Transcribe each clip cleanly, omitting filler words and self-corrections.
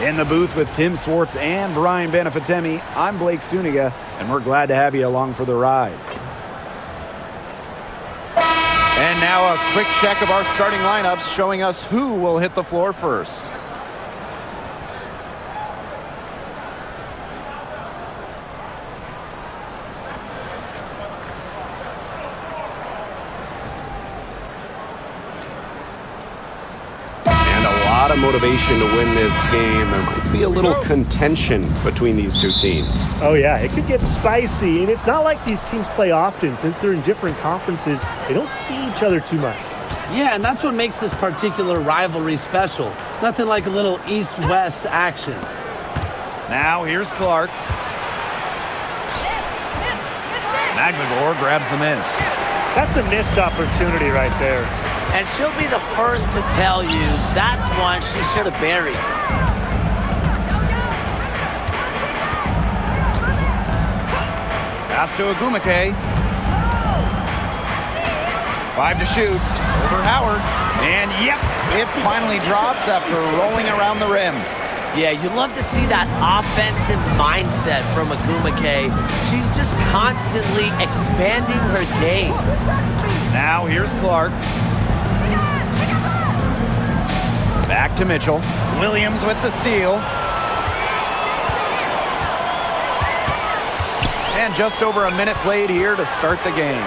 In the booth with Tim Swartz and Brian Benefitemi, I'm Blake Suniga, and we're glad to have you along for the ride. And now a quick check of our starting lineups showing us who will hit the floor first. Of motivation to win this game. There might be a little contention between these two teams. Oh yeah, it could get spicy, and it's not like these teams play often. Since they're in different conferences, they don't see each other too much. Yeah, and that's what makes this particular rivalry special. Nothing like a little east-west action. Now here's Clark. Magligor grabs the miss. That's a missed opportunity right there. And she'll be the first to tell you that's one she should have buried. Pass to Agumake. 5 to shoot. Over Howard. And yep, it finally drops after rolling around the rim. Yeah, you love to see that offensive mindset from Agumake. She's just constantly expanding her game. Now here's Clark. Back to Mitchell. Williams with the steal. And just over a minute played here to start the game.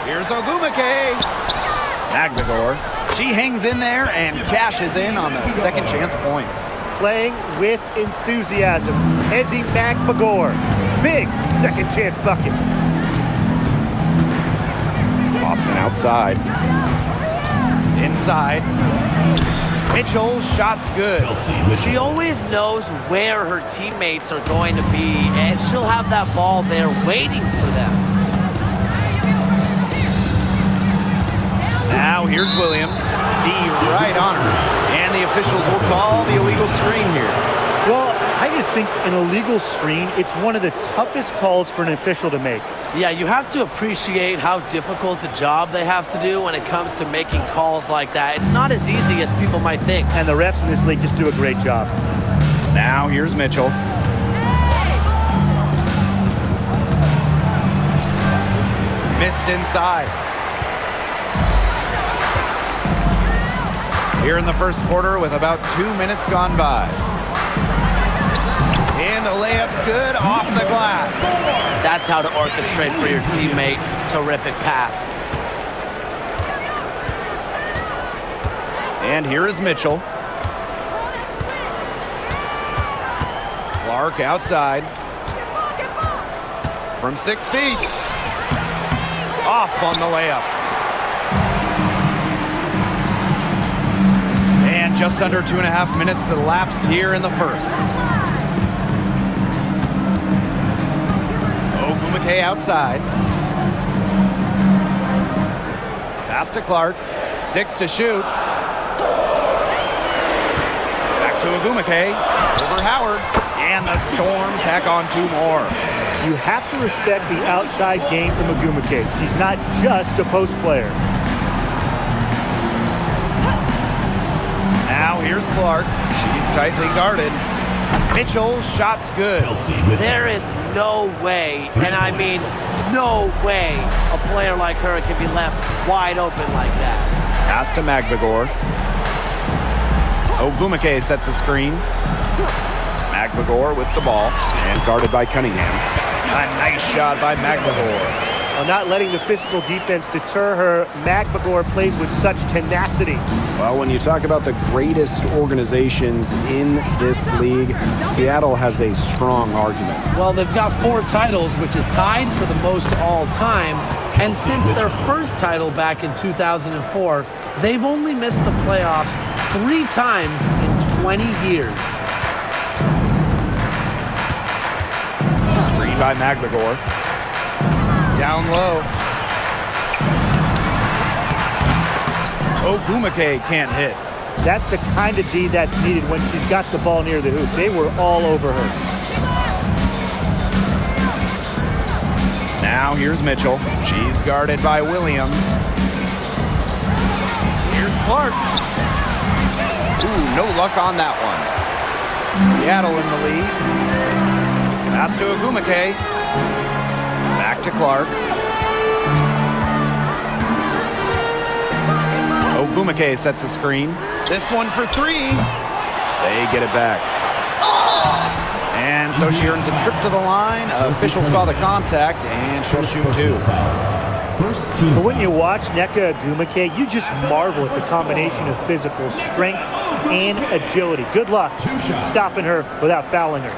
Here's Ogumake. Magligor. She hangs in there and cashes in on the second chance points. Playing with enthusiasm. Ezzy Magligor. Big second chance bucket. Boston outside. Inside. Mitchell, shot's good. She always knows where her teammates are going to be, and she'll have that ball there waiting for them. Now here's Williams. D right on her. And the officials will call the illegal screen here. Well, I just think an illegal screen, it's one of the toughest calls for an official to make. Yeah, you have to appreciate how difficult a job they have to do when it comes to making calls like that. It's not as easy as people might think. And the refs in this league just do a great job. Now here's Mitchell. Missed inside. Here in the first quarter with about 2 minutes gone by. And the layup's good off the glass. That's how to orchestrate for your teammate. Terrific pass. And here is Mitchell. Clark outside. From 6 feet. Off on the layup. And just under 2.5 minutes elapsed here in the first. Ogumake outside. Pass to Clark. 6 to shoot. Back to Ogumake. Over Howard. And the Storm tack on 2 more. You have to respect the outside game from Agumake. She's not just a post player. Now here's Clark. She's tightly guarded. Mitchell, shot's good. There is no way, and I mean no way, a player like her can be left wide open like that. Pass to Magligor. Ogumake sets a screen. Magligor with the ball and guarded by Cunningham. A nice shot by Magligor. While not letting the physical defense deter her, Magligor plays with such tenacity. Well, when you talk about the greatest organizations in this league, Seattle has a strong argument. Well, they've got 4 titles, which is tied for the most all time. And since their first title back in 2004, they've only missed the playoffs 3 times in 20 years. Screen by Magligor. Down low. Ogumake can't hit. That's the kind of D that's needed when she's got the ball near the hoop. They were all over her. Now here's Mitchell. She's guarded by Williams. Here's Clark. Ooh, no luck on that one. Seattle in the lead. Pass to Ogumake. Back to Clark. Ogumake sets a screen. This one for three. They get it back. And so she earns a trip to the line. Official saw the contact, and she'll shoot two. But when you watch Nneka Ogumake, you just marvel at the combination of physical strength and agility. Good luck stopping her without fouling her.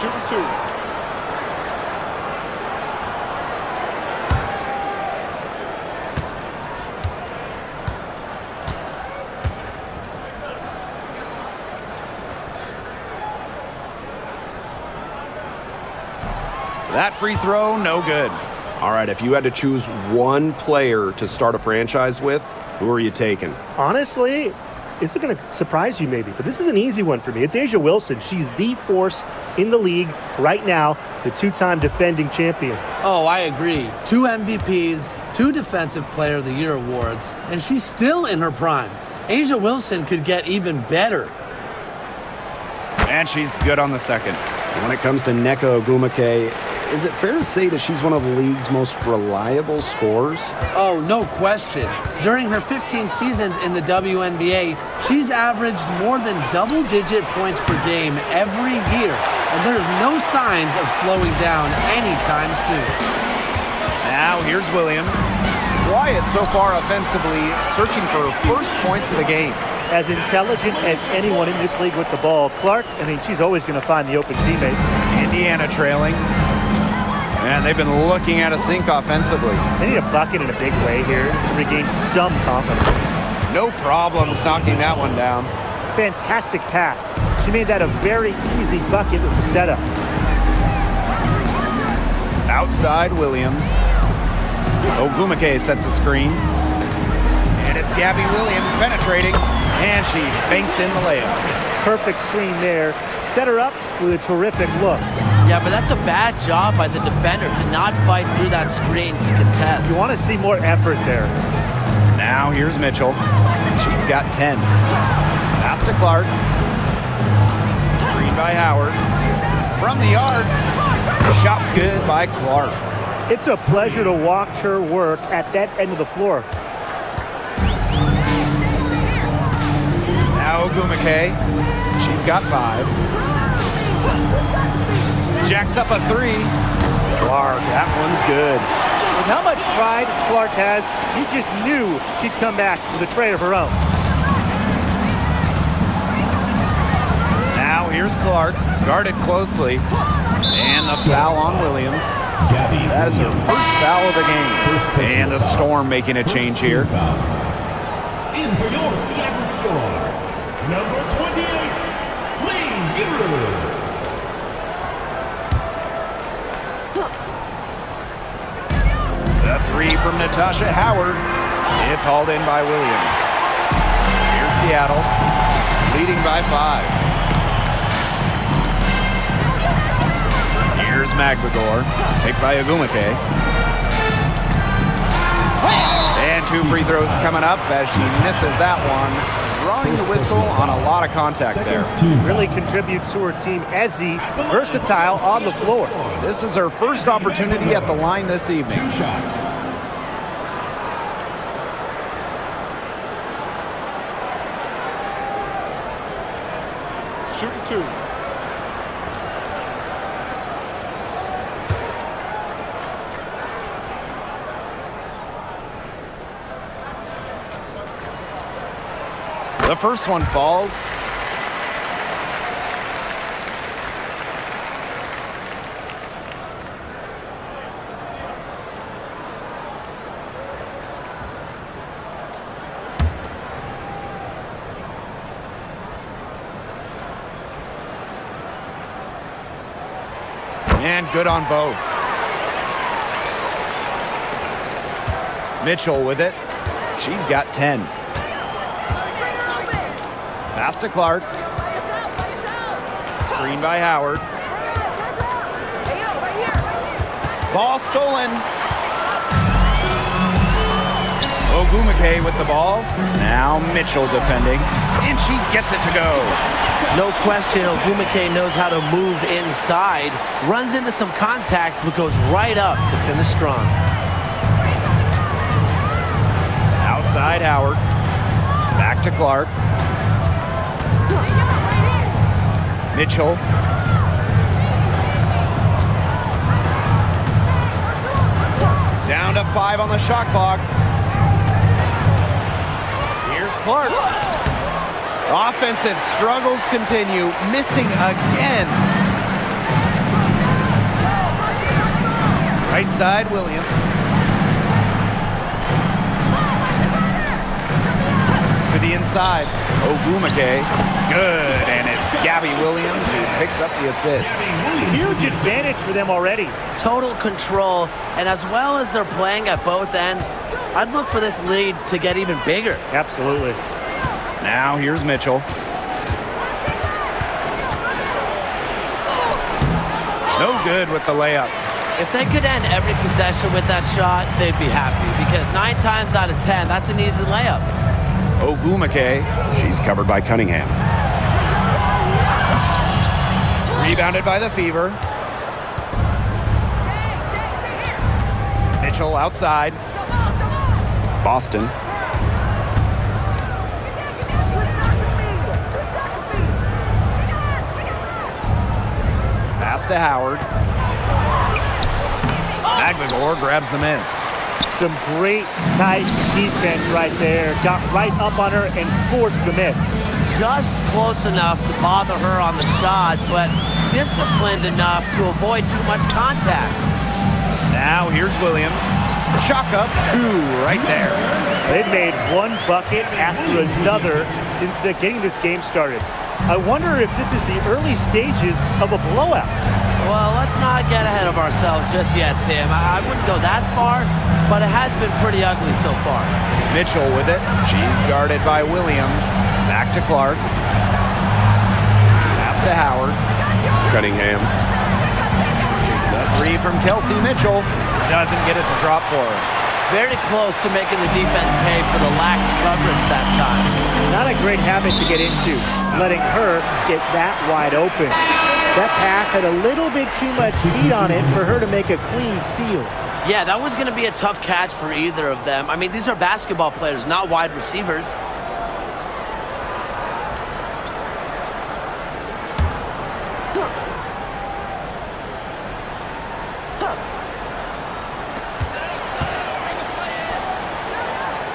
Shooting two. That free throw, no good. All right, if you had to choose one player to start a franchise with, who are you taking? Honestly, this is going to surprise you maybe, but this is an easy one for me. It's A'ja Wilson. She's the force in the league right now, the two-time defending champion. Oh, I agree. 2 MVPs, 2 Defensive Player of the Year awards, and she's still in her prime. A'ja Wilson could get even better. And she's good on the second. When it comes to Nneka Ogumake, is it fair to say that she's one of the league's most reliable scorers? Oh, no question. During her 15 seasons in the WNBA, she's averaged more than double-digit points per game every year, and there's no signs of slowing down anytime soon. Now here's Williams. Quiet so far offensively, searching for first points of the game. As intelligent as anyone in this league with the ball, Clark, she's always going to find the open teammate. Indiana trailing. And they've been looking at a sink offensively. They need a bucket in a big way here to regain some confidence. No problems knocking that one down. Fantastic pass. She made that a very easy bucket with the setup. Outside Williams. Ogumake sets a screen. And it's Gabby Williams penetrating. And she banks in the layup. Perfect screen there. Set her up with a terrific look. Yeah, but that's a bad job by the defender to not fight through that screen to contest. You want to see more effort there. Now here's Mitchell. She's got 10. Pass to Clark. Screen by Howard. From the yard. Shot's good by Clark. It's a pleasure to watch her work at that end of the floor. Now Ogumake. She's got 5. Jacks up a 3. Clark, that one's good. With how much pride Clark has, you just knew she'd come back with a tray of her own. Now here's Clark, guarded closely. And the foul on Williams. That is her first foul of the game. And the Storm making a change here. In for your Seattle score, number 28, Lee. The 3 from Natasha Howard. It's hauled in by Williams. Here's Seattle, leading by 5. Here's Magbagor, picked by Ogumake. And 2 free throws coming up as she misses that one. Drawing the whistle on a lot of contact there. Really contributes to her team. Ezzy, versatile on the floor. This is her first opportunity at the line this evening. 2 shots. Shooting 2. The first one falls. And good on both. Mitchell with it. She's got 10. Pass to Clark. Screen by Howard. Ball stolen. Ogumake with the ball. Now Mitchell defending. and she gets it to go. No question, Ogwumike knows how to move inside, runs into some contact, but goes right up to finish strong. Outside Howard. Back to Clark. Mitchell. Down to 5 on the shot clock. Here's Clark. Offensive struggles continue. Missing again. Right side, Williams. To the inside. Ogwumike. Good. And it's Gabby Williams who picks up the assist. Huge advantage for them already. Total control, and as well as they're playing at both ends, I'd look for this lead to get even bigger. Absolutely. Now here's Mitchell. No good with the layup. If they could end every possession with that shot, they'd be happy, because 9 times out of 10, that's an easy layup. Ogwumike. She's covered by Cunningham. Rebounded by the Fever. Mitchell outside. Boston. Pass to Howard. Magligore grabs the miss. Some great tight defense right there. Got right up on her and forced the miss. Just close enough to bother her on the shot, but disciplined enough to avoid too much contact. Now here's Williams. Chalk up 2 right there. They've made one bucket after another since getting this game started. I wonder if this is the early stages of a blowout. Well, let's not get ahead of ourselves just yet, Tim. I wouldn't go that far, but it has been pretty ugly so far. Mitchell with it. She's guarded by Williams. Back to Clark. Pass to Howard. Cunningham. The 3 from Kelsey Mitchell. Doesn't get it to drop for her. Very close to making the defense pay for the lax coverage that time. Not a great habit to get into, letting her get that wide open. That pass had a little bit too much heat on it for her to make a clean steal. Yeah, that was going to be a tough catch for either of them. I mean, these are basketball players, not wide receivers.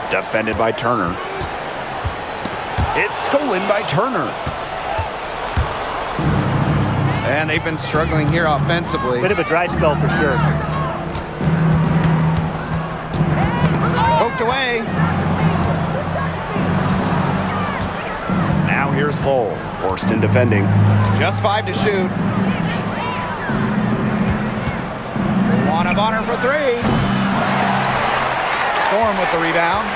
Defended by Turner. It's stolen by Turner. And they've been struggling here offensively. Bit of a dry spell for sure. Poked away. Now here's Cole. Horston defending. Just 5 to shoot. Luana Bonner for 3. Storm with the rebound.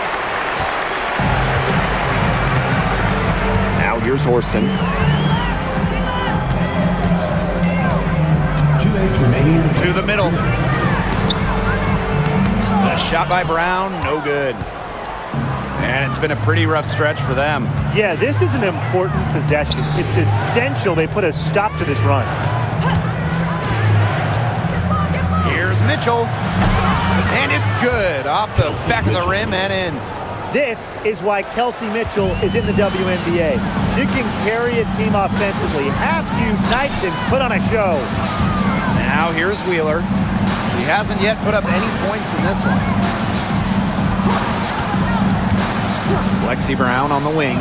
Now here's Horston. 2 remaining. To the middle. A shot by Brown, no good. And it's been a pretty rough stretch for them. Yeah, this is an important possession. It's essential they put a stop to this run. Here's Mitchell. And it's good. Off the back of the rim and in. This is why Kelsey Mitchell is in the WNBA. She can carry a team offensively, have huge nights, and put on a show. Now here's Wheeler. He hasn't yet put up any points in this one. Lexi Brown on the wing.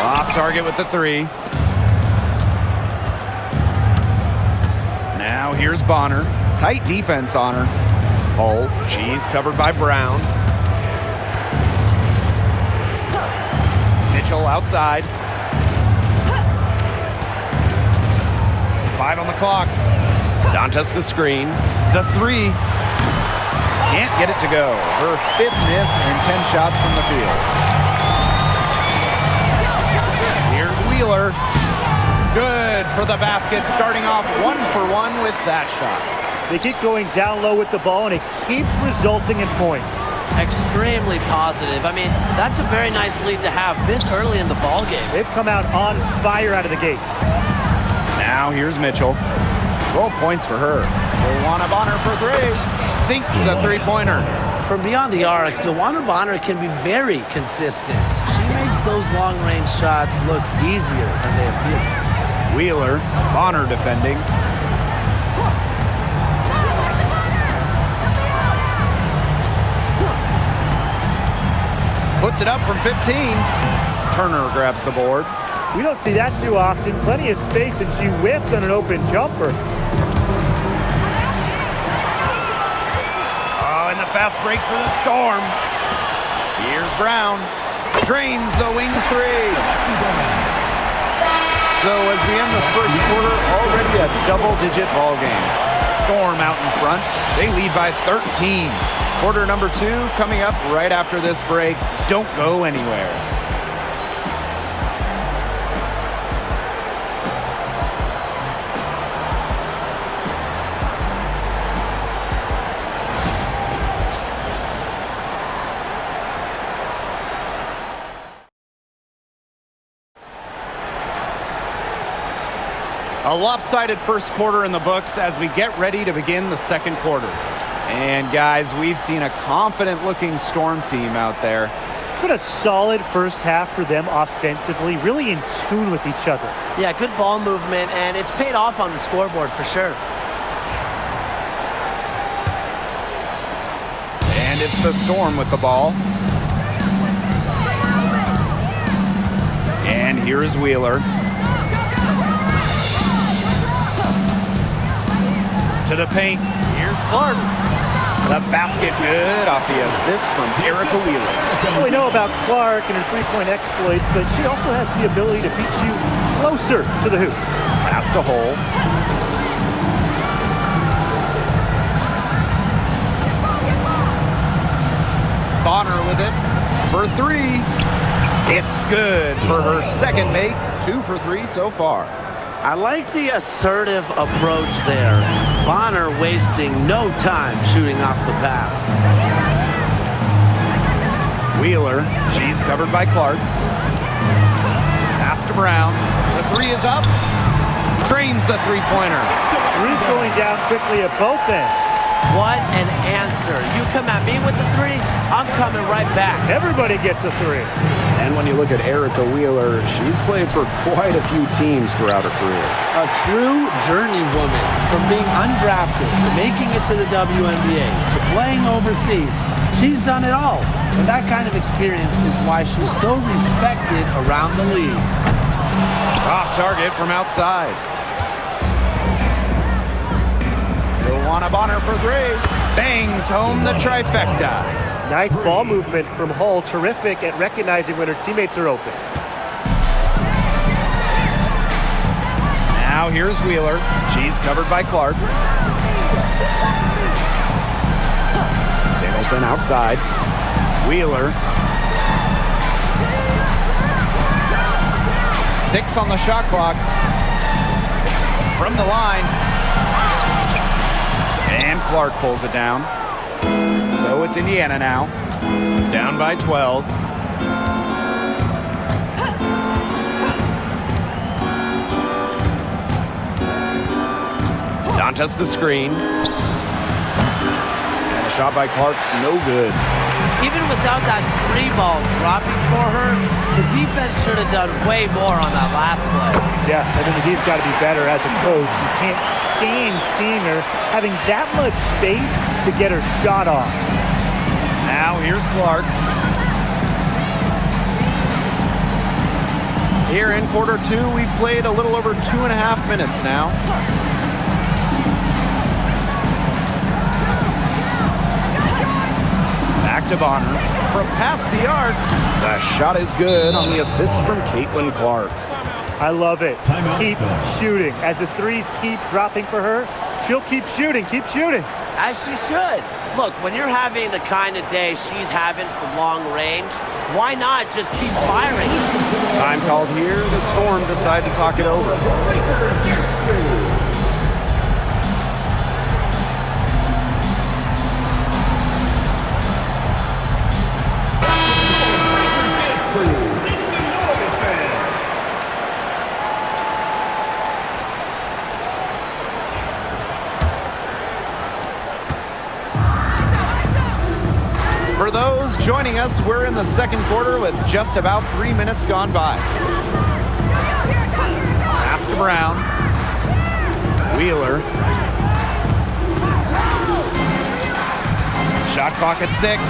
Off target with the 3. Now here's Bonner. Tight defense on her. Hull. She's covered by Brown. Mitchell outside. 5 on the clock. Dantas the screen. The 3. Can't get it to go. Her 5th miss and 10 shots from the field. Here's Wheeler. Good for the basket. Starting off 1 for 1 with that shot. They keep going down low with the ball, and it keeps resulting in points. Extremely positive. I mean, that's a very nice lead to have this early in the ball game. They've come out on fire out of the gates. Now here's Mitchell. 12 points for her. Luana Bonner for three. Sinks the three-pointer. From beyond the arc, DeWanna Bonner can be very consistent. She makes those long-range shots look easier than they appear. Wheeler, Bonner defending. Puts it up from 15. Turner grabs the board. We don't see that too often. Plenty of space, and she whiffs on an open jumper. Oh, and the fast break for the Storm. Here's Brown. Drains the wing three. So as we end the first quarter, already a double-digit ball game. Storm out in front. They lead by 13. Quarter number 2 coming up right after this break. Don't go anywhere. A lopsided first quarter in the books as we get ready to begin the second quarter. And guys, we've seen a confident-looking Storm team out there. It's been a solid first half for them offensively, really in tune with each other. Yeah, good ball movement, and it's paid off on the scoreboard for sure. And it's the Storm with the ball. And here is Wheeler. To the paint. Here's Clark. The basket good off the assist from Erica Wheeler. Well, we know about Clark and her three-point exploits, but she also has the ability to beat you closer to the hoop. Pass to Hole. Bonner with it for three. It's good for her second make. 2 for 3 so far. I like the assertive approach there. Bonner wasting no time shooting off the pass. Wheeler, she's covered by Clark. Pass to Brown. The three is up. Drains the three-pointer. Three's going down quickly at both ends. What an answer. You come at me with the three, I'm coming right back. Everybody gets a three. And when you look at Erica Wheeler, she's played for quite a few teams throughout her career. A true journeywoman, from being undrafted to making it to the WNBA to playing overseas. She's done it all. And that kind of experience is why she's so respected around the league. Off target from outside. Luana Bonner for three. Bangs home the trifecta. Nice ball movement from Hull. Terrific at recognizing when her teammates are open. Now here's Wheeler. She's covered by Clark. Samuelson outside. Wheeler. 6 on the shot clock. From the line. And Clark pulls it down. So it's Indiana now. Down by 12. Dantas the screen. And a shot by Clark, no good. Even without that three ball dropping for her, the defense should have done way more on that last play. Yeah, I think he's got to be better as a coach. You can't stand seeing her having that much space to get her shot off. Now here's Clark. Here in quarter 2, we've played a little over 2.5 minutes now. Back to Bonner. From past the arc. The shot is good on the assist from Caitlin Clark. I love it. Timeout Keep start. shooting. As the threes keep dropping for her, she'll keep shooting, keep shooting. As she should. Look, when you're having the kind of day she's having from long range, why not just keep firing? Time called here. The Storm decide to talk it over. For those joining us, we're in the second quarter with just about 3 minutes gone by. Pass to Brown. Wheeler. Shot clock at 6.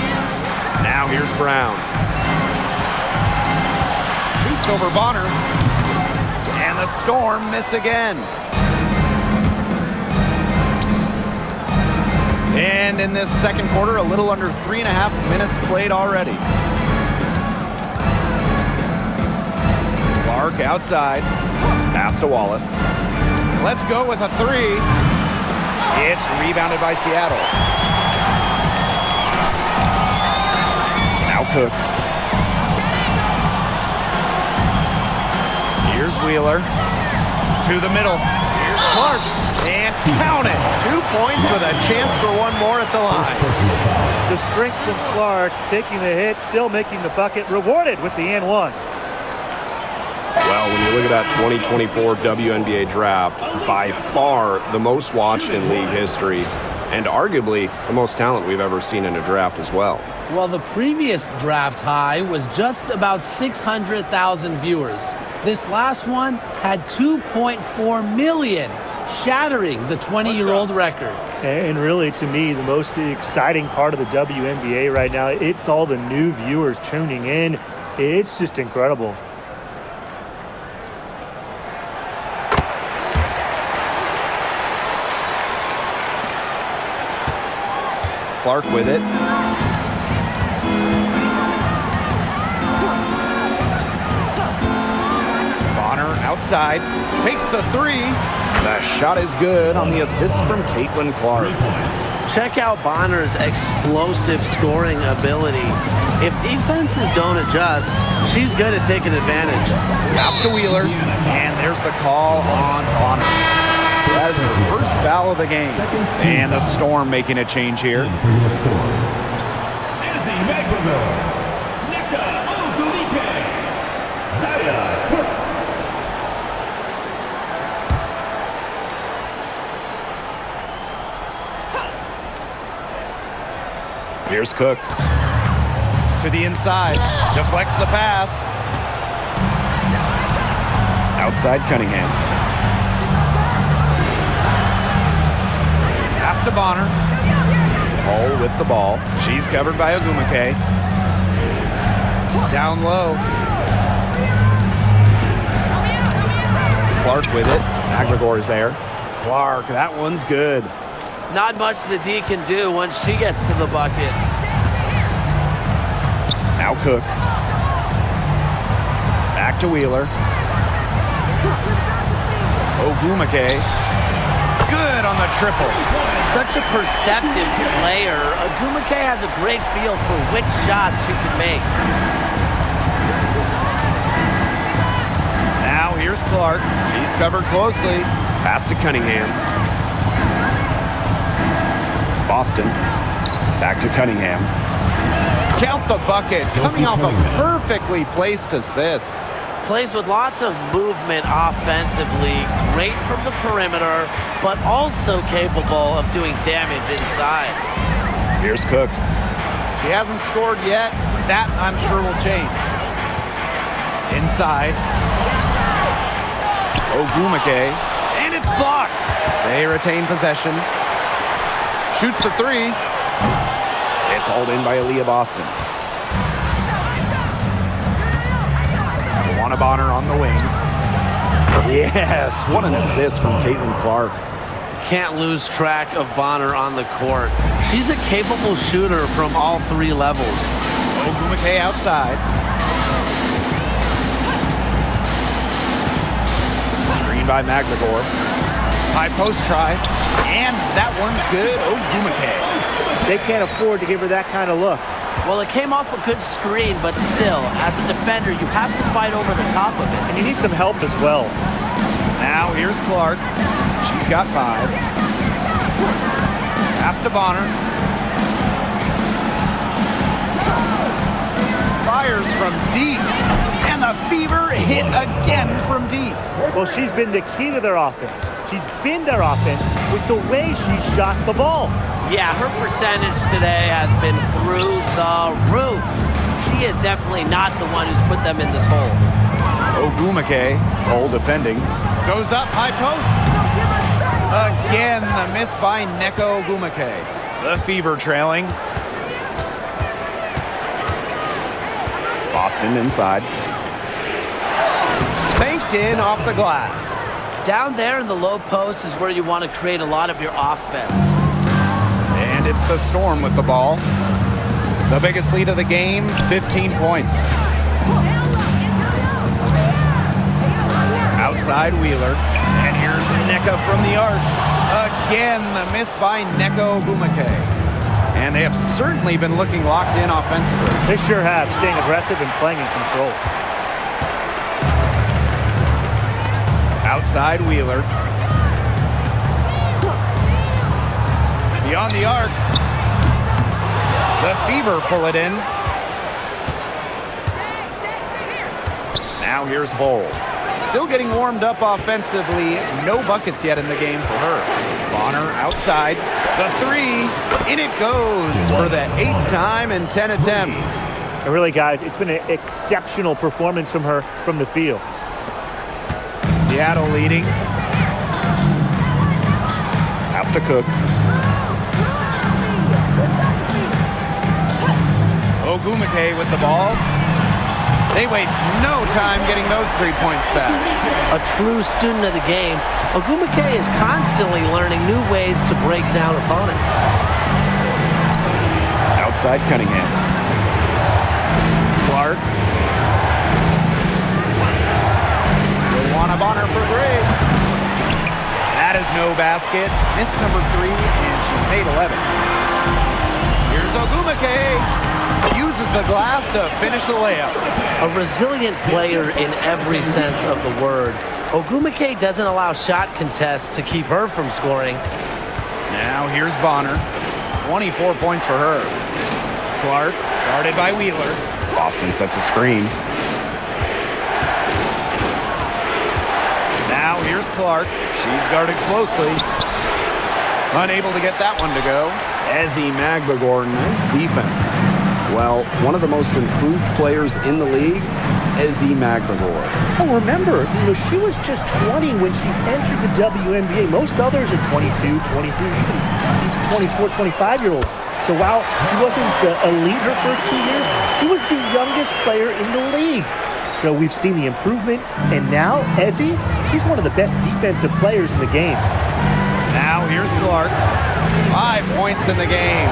Now here's Brown. Shoots over Bonner. And the Storm miss again. And in this second quarter, a little under 3.5 minutes played already. Clark outside. Pass to Wallace. Let's go with a 3. It's rebounded by Seattle. Now Cook. Here's Wheeler. To the middle. Here's Clark. And count it. 2 points with a chance for one more at the line. The strength from Clark, taking the hit, still making the bucket, rewarded with the and one. Well, when you look at that 2024 WNBA draft, by far the most watched in league history, and arguably the most talent we've ever seen in a draft as well. Well, the previous draft high was just about 600,000 viewers. This last one had 2.4 million, shattering the 20-year-old record. And really, to me, the most exciting part of the WNBA right now, it's all the new viewers tuning in. It's just incredible. Clark with it. Bonner outside. Takes the 3. The shot is good on the assist from Caitlin-Clark. Check out Bonner's explosive scoring ability. If defenses don't adjust, she's good at taking advantage. Pass to Wheeler. And there's the call on Bonner. That is the first foul of the game. And the Storm making a change here. For your Storm, Izzy McLemore, Nneka Ogwumike, Zaya Cook. Here's Cook. To the inside. Deflects the pass. Outside Cunningham. Pass to Bonner. Hull with the ball. She's covered by Ogwumike. Down low. Clark with it. McGregor's there. Clark, that one's good. Not much the D can do once she gets to the bucket. Now Cook. Back to Wheeler. Ogwumike. Good on the triple. Such a perceptive player. Ogwumike has a great feel for which shots she can make. Now here's Clark. He's covered closely. Pass to Cunningham. Boston. Back to Cunningham. Count the bucket. Coming off a perfectly placed assist. Plays with lots of movement offensively, great from the perimeter, but also capable of doing damage inside. Here's Cook. He hasn't scored yet. That, I'm sure, will change. Inside. Ogwumike. And it's blocked. They retain possession. Shoots the 3. It's hauled in by Aaliyah Boston. Luana Bonner on the wing. Yes, what an assist from Caitlin-Clark. Can't lose track of Bonner on the court. She's a capable shooter from all 3 levels. Ogwumike outside. Screen by McGregor. High post try. And that one's good. Ogwumike. They can't afford to give her that kind of look. Well, it came off a good screen, but still, as a defender, you have to fight over the top of it. And you need some help as well. Now here's Clark. She's got 5. Pass to Bonner. Fires from deep. And the Fever hit again from deep. Well, she's been the key to their offense. She's been their offense with the way she shot the ball. Yeah, her percentage today has been through the roof. She is definitely not the one who's put them in this hole. Ogwumike, hole defending, goes up high post. Again, the miss by Nneka Ogwumike. The Fever trailing. Boston inside. Banked in off the glass. Down there in the low post is where you want to create a lot of your offense. And it's the Storm with the ball. The biggest lead of the game, 15 points. Outside Wheeler. And here's Nneka from the arc. Again, the miss by Nneka Ogwumike. And they have certainly been looking locked in offensively. They sure have, staying aggressive and playing in control. Outside Wheeler. Beyond the arc. The Fever pull it in. Now here's Hull. Still getting warmed up offensively. No buckets yet in the game for her. Bonner outside. The three. In it goes for the 8th time in 10 attempts. And really, guys, it's been an exceptional performance from her from the field. Seattle leading. Has to Cook. Ogwumike with the ball. They waste no time getting those 3 points back. A true student of the game, Ogwumike is constantly learning new ways to break down opponents. Outside Cunningham. Clark. Bonner for 3. That is no basket. Miss number 3, and she's made 11. Here's Ogwumike. Uses the glass to finish the layup. A resilient player in every sense of the word. Ogwumike doesn't allow shot contests to keep her from scoring. Now here's Bonner. 24 points for her. Clark, guarded by Wheeler. Boston sets a screen. Now here's Clark. She's guarded closely. Unable to get that one to go. Ezi Magbagor, nice defense. Well, one of the most improved players in the league, Ezi Magbagor. Oh, remember, she was just 20 when she entered the WNBA. Most others are 22, 23, even these 24, 25-year-olds. So while she wasn't elite her first 2 years, she was the youngest player in the league. So we've seen the improvement, and now Ezi, she's one of the best defensive players in the game. Now here's Clark. 5 points in the game.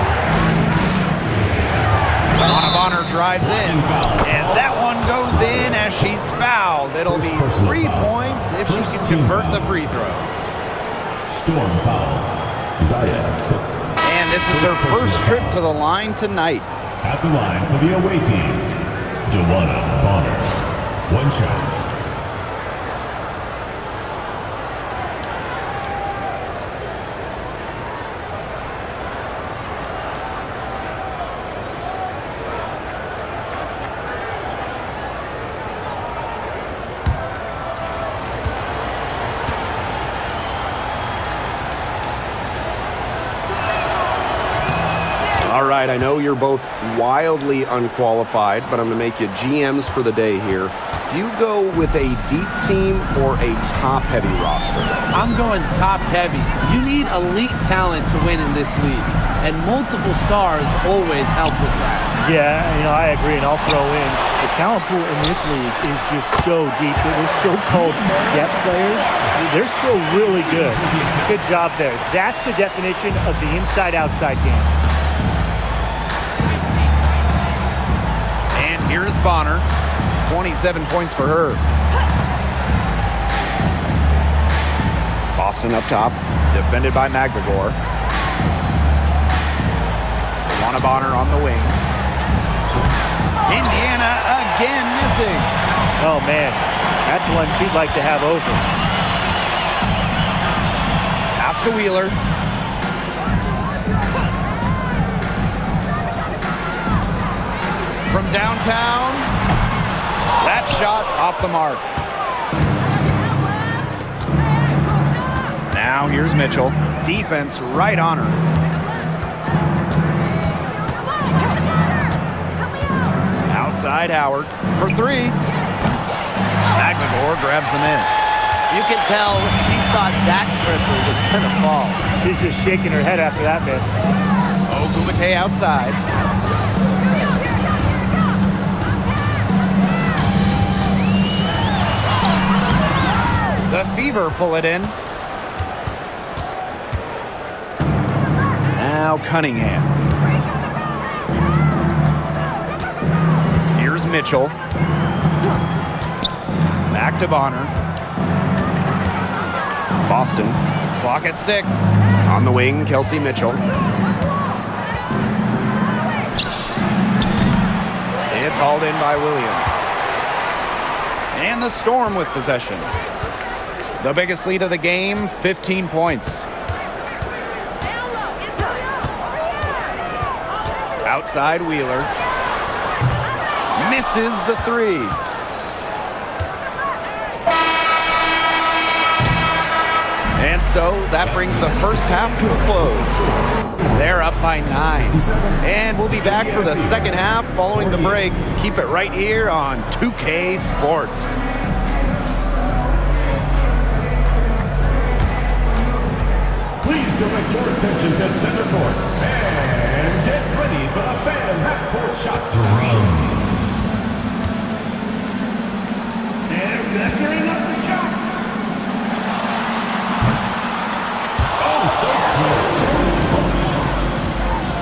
Bonner drives in, and that one goes in as she's fouled. It'll be 3 points if she can convert the free throw. Storm foul. Zaya. And this is her first trip to the line tonight. At the line for the away team, Joanna Bonner. 1 shot. All right, I know you're both wildly unqualified, but I'm going to make you GMs for the day here. Do you go with a deep team or a top-heavy roster? I'm going top-heavy. You need elite talent to win in this league, and multiple stars always help with that. Yeah, I agree, and I'll throw in the talent pool in this league is just so deep. Those so-called depth players, they're still really good. Good job there. That's the definition of the inside-outside game. And here's Bonner. 27 points for her. Boston up top, defended by Magbagor. Bonner on the wing. Indiana again missing. Oh, man. That's one she'd like to have over. Pass to Wheeler. From downtown. That shot off the mark. Now here's Mitchell. Defense right on her. Outside Howard for three. McGregor grabs the miss. You can tell she thought that triple was going to fall. She's just shaking her head after that miss. Ogumake outside. The Fever pull it in. Now Cunningham. Here's Mitchell. Back to Bonner. Boston. Clock at 6. On the wing, Kelsey Mitchell. It's hauled in by Williams. And the Storm with possession. The biggest lead of the game, 15 points. Outside Wheeler. Misses the three. And so that brings the first half to a close. They're up by 9. And we'll be back for the second half following the break. Keep it right here on 2K Sports. Please direct your attention to center court and get ready for the fan half-court shot. Drums. And measuring up the shot. Oh, so close.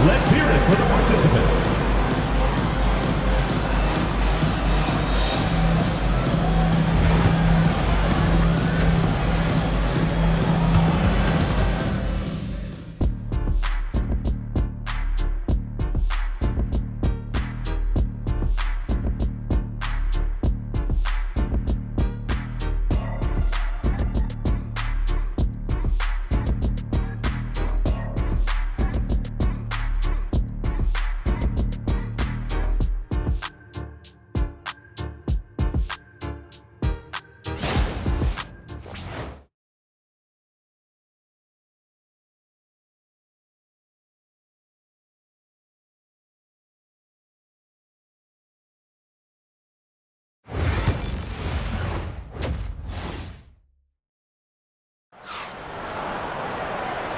Let's hear it for the participants.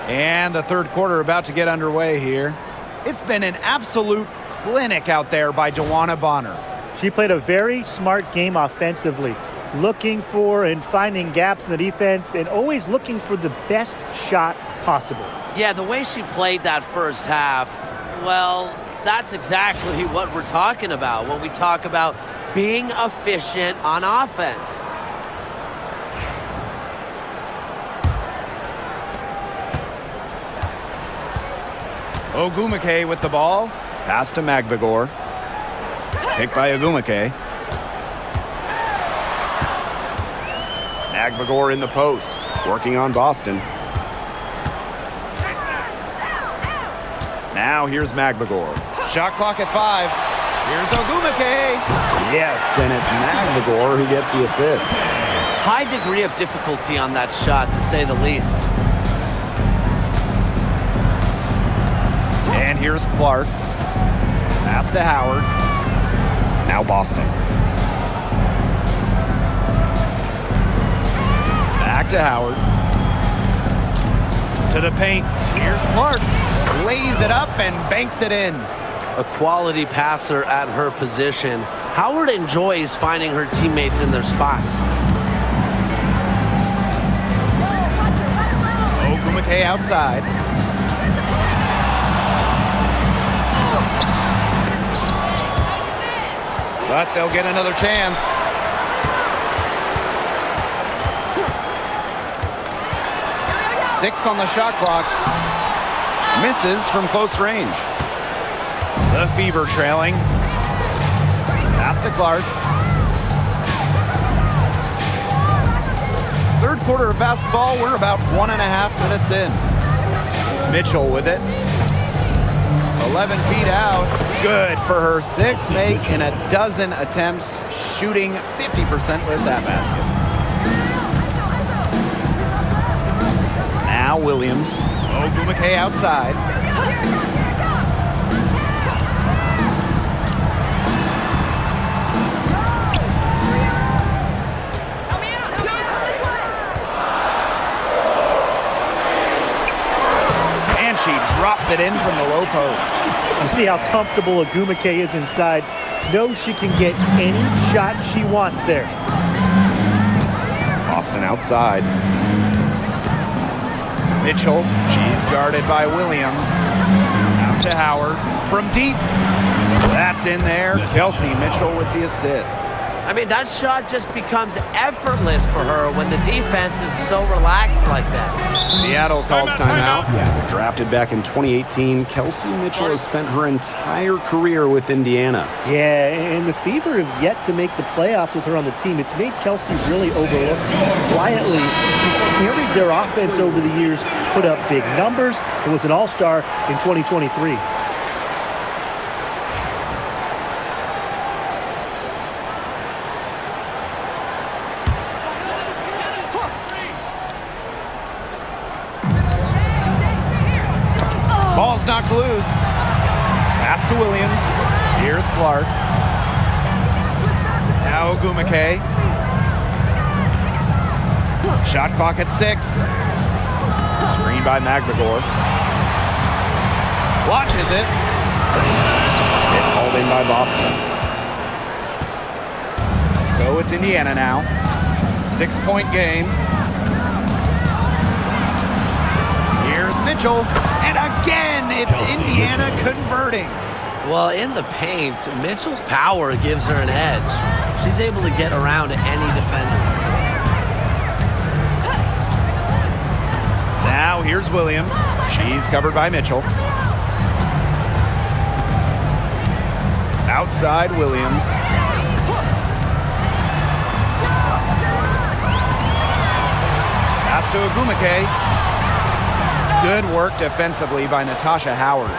And the third quarter about to get underway here. It's been an absolute clinic out there by Joanna Bonner. She played a very smart game offensively, looking for and finding gaps in the defense and always looking for the best shot possible. Yeah, the way she played that first half, well, that's exactly what we're talking about when we talk about being efficient on offense. Ogumake with the ball. Pass to Magbegor. Picked by Ogumake. Magbegor in the post, working on Boston. Now here's Magbegor. Shot clock at 5. Here's Ogumake. Yes, and it's Magbegor who gets the assist. High degree of difficulty on that shot, to say the least. And here's Clark. Pass to Howard. Now Boston. Back to Howard. To the paint. Here's Clark. Lays it up and banks it in. A quality passer at her position. Howard enjoys finding her teammates in their spots. Ogumake outside. But they'll get another chance. Six on the shot clock. Misses from close range. The Fever trailing. Pass to Clark. Third quarter of basketball. We're about 1.5 minutes in. Mitchell with it. 11 feet out. Good for her 6th make in a dozen attempts, shooting 50% with that basket. Now Williams. Ogumake outside. it in from the low post. You see how comfortable Agumake is inside. Knows she can get any shot she wants there. Boston outside. Mitchell, she's guarded by Williams. Out to Howard from deep. That's in there. Kelsey Mitchell with the assist. I mean, that shot just becomes effortless for her when the defense is so relaxed like that. Seattle calls timeout. Drafted back in 2018, Kelsey Mitchell has spent her entire career with Indiana. Yeah, and the Fever have yet to make the playoffs with her on the team. It's made Kelsey really overlooked. Quietly, she's carried their offense over the years, put up big numbers, and was an all-star in 2023. Ball's knocked loose. Pass to Williams. Here's Clark. Now Ogumake. Shot clock at 6. Screen by McGregor. Launches it. It's hauled in by Boston. So it's Indiana now. 6-point game. Here's Mitchell. And again, it's Indiana converting. Well, in the paint, Mitchell's power gives her an edge. She's able to get around any defenders. Now here's Williams. She's covered by Mitchell. Outside Williams. Pass to Ogumake. Good work defensively by Natasha Howard.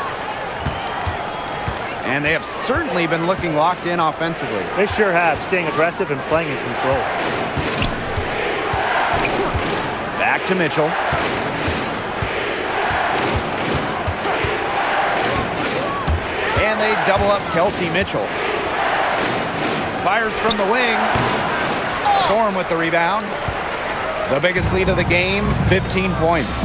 And they have certainly been looking locked in offensively. They sure have, staying aggressive and playing in control. Back to Mitchell. And they double up Kelsey Mitchell. Fires from the wing. Storm with the rebound. The biggest lead of the game, 15 points.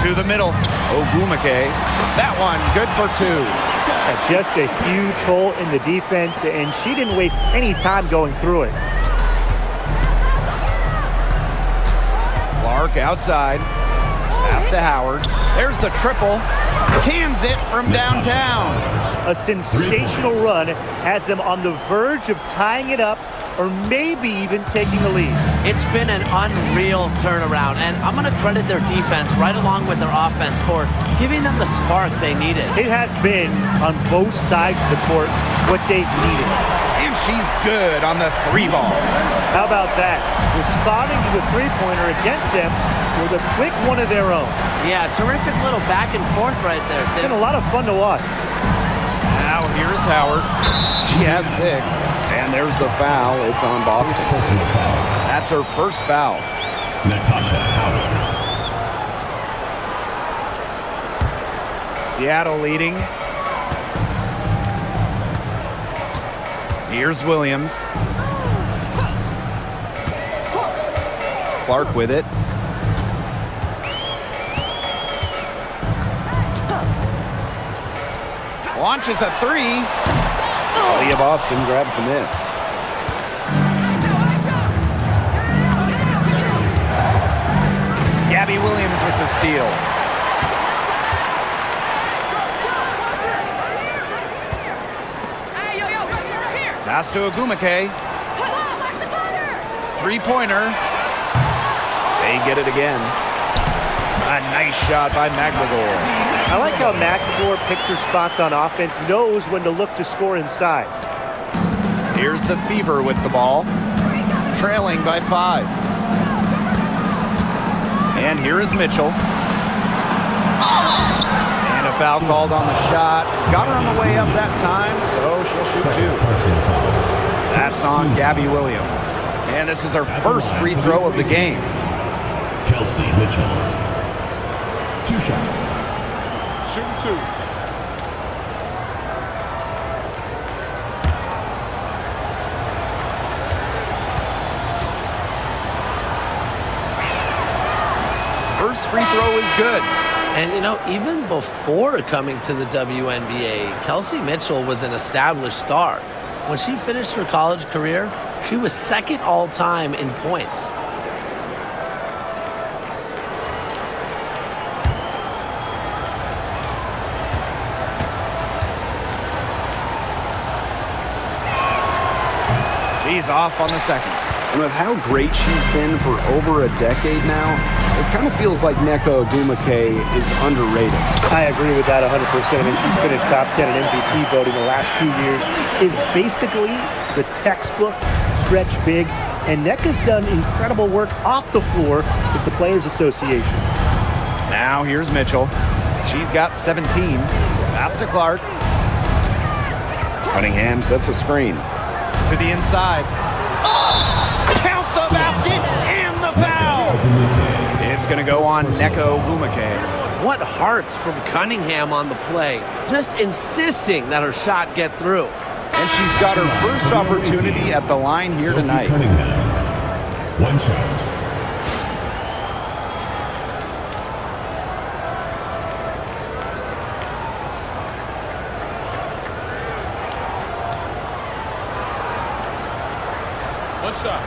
To the middle, Ogumake. That one, good for 2. Just a huge hole in the defense, and she didn't waste any time going through it. Clark outside. Pass to Howard. There's the triple. Cans it from downtown. A sensational run has them on the verge of tying it up or maybe even taking the lead. It's been an unreal turnaround, and I'm going to credit their defense right along with their offense for giving them the spark they needed. It has been, on both sides of the court, what they've needed. And she's good on the 3 ball. How about that? Responding to the three-pointer against them with a quick one of their own. Yeah, terrific little back and forth right there, It's Tim. been a lot of fun to watch. Now here's Howard. She has 6. And there's the foul. It's on Boston. That's her first foul. Natasha Howard. Seattle leading. Here's Williams. Clark with it. Launches a 3. Leah Boston grabs the miss. Gabby Williams with the steal. Pass to Ogumake. 3-pointer. They get it again. A nice shot by McGregor. I like how McGregor picks her spots on offense, knows when to look to score inside. Here's the Fever with the ball. Trailing by 5. And here is Mitchell. And a foul called on the shot. Got her on the way up that time, so she'll shoot 2. That's on Gabby Williams. And this is her first free throw of the game. Kelsey Mitchell. 2 shots. Shooting 2. Next free throw is good. And, you know, even before coming to the WNBA, Kelsey Mitchell was an established star. When she finished her college career, she was second all-time in points. She's off on the second. And with how great she's been for over a decade now, it kind of feels like Nneka Ogwumike is underrated. I agree with that 100%. I mean, she's finished top 10 in MVP voting the last 2 years. Is basically the textbook stretch big. And Nneka's done incredible work off the floor with the Players Association. Now here's Mitchell. She's got 17. Pass to Clark. Cunningham sets a screen. To the inside. Count the basket and the foul. It's going to go on Nneka Ogwumike. What heart from Cunningham on the play, just insisting that her shot get through. And she's got her first opportunity at the line here tonight. One shot. What's up?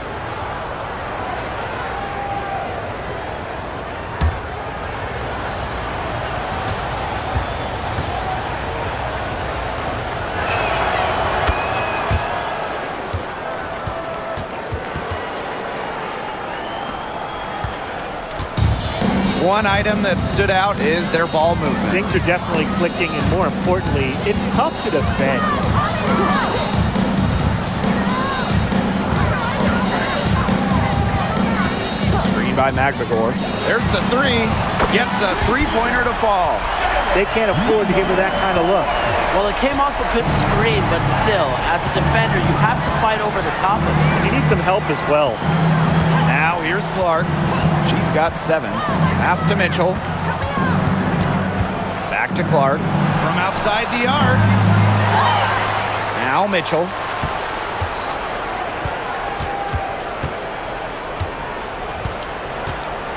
One item that stood out is their ball movement. Things are definitely clicking, and more importantly, it's tough to defend. By McGregor. There's the three. Gets a three-pointer to fall. They can't afford to give her that kind of look. Well, it came off a good screen, but still, as a defender, you have to fight over the top of it. You need some help as well. Now here's Clark. She's got 7. Pass to Mitchell. Back to Clark. From outside the arc. Now Mitchell.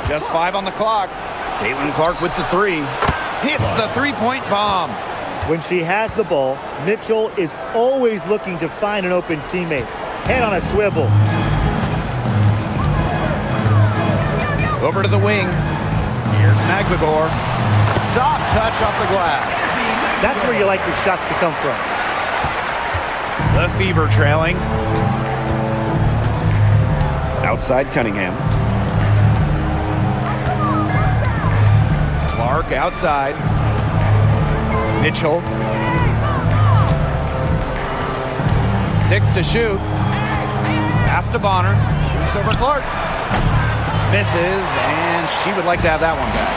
Just 5 on the clock. Clark with the 3. Hits the three-point bomb. When she has the ball, Mitchell is always looking to find an open teammate. Head on a swivel. Over to the wing. Here's McGregor. Soft touch off the glass. That's where you like your shots to come from. The Fever trailing. Outside Cunningham. Clark outside. Mitchell. 6 to shoot. Pass to Bonner. Shoots over Clark. Misses, and she would like to have that one back.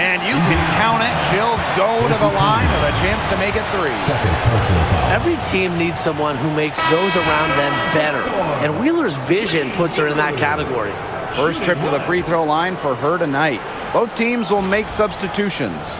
And you can count it. She'll go to the line with a chance to make it 3. Every team needs someone who makes those around them better. And Wheeler's vision puts her in that category. First trip to the free throw line for her tonight. Both teams will make substitutions.